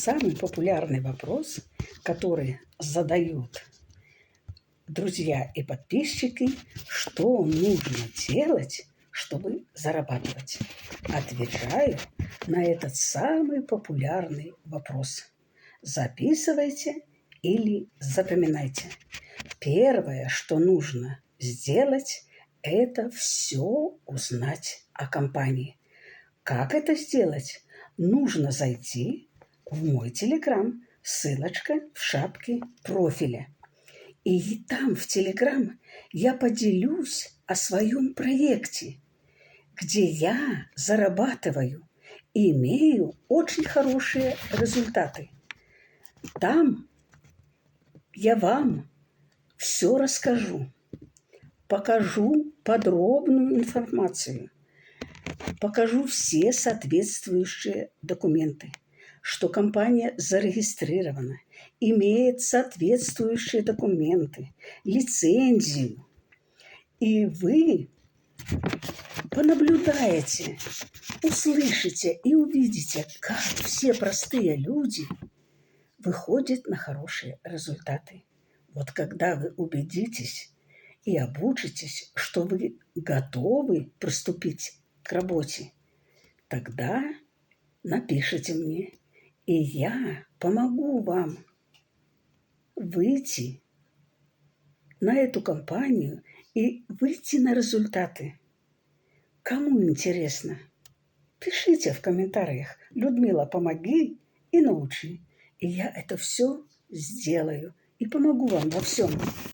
Самый популярный вопрос, который задают друзья и подписчики: что нужно делать, чтобы зарабатывать? Отвечаю на этот самый популярный вопрос. Записывайте или запоминайте. Первое, что нужно сделать, это все узнать о компании. Как это сделать? Нужно зайти в мой Телеграм, ссылочка в шапке профиля. И там, в Телеграм, я поделюсь о своем проекте, где я зарабатываю и имею очень хорошие результаты. Там я вам все расскажу, покажу подробную информацию, покажу все соответствующие документы, что компания зарегистрирована, имеет соответствующие документы, лицензию. И вы понаблюдаете, услышите и увидите, как все простые люди выходят на хорошие результаты. Вот когда вы убедитесь и обучитесь, что вы готовы приступить к работе, тогда напишите мне, и я помогу вам выйти на эту компанию и выйти на результаты. Кому интересно? Пишите в комментариях: Людмила, помоги и научи. И я это все сделаю и помогу вам во всем.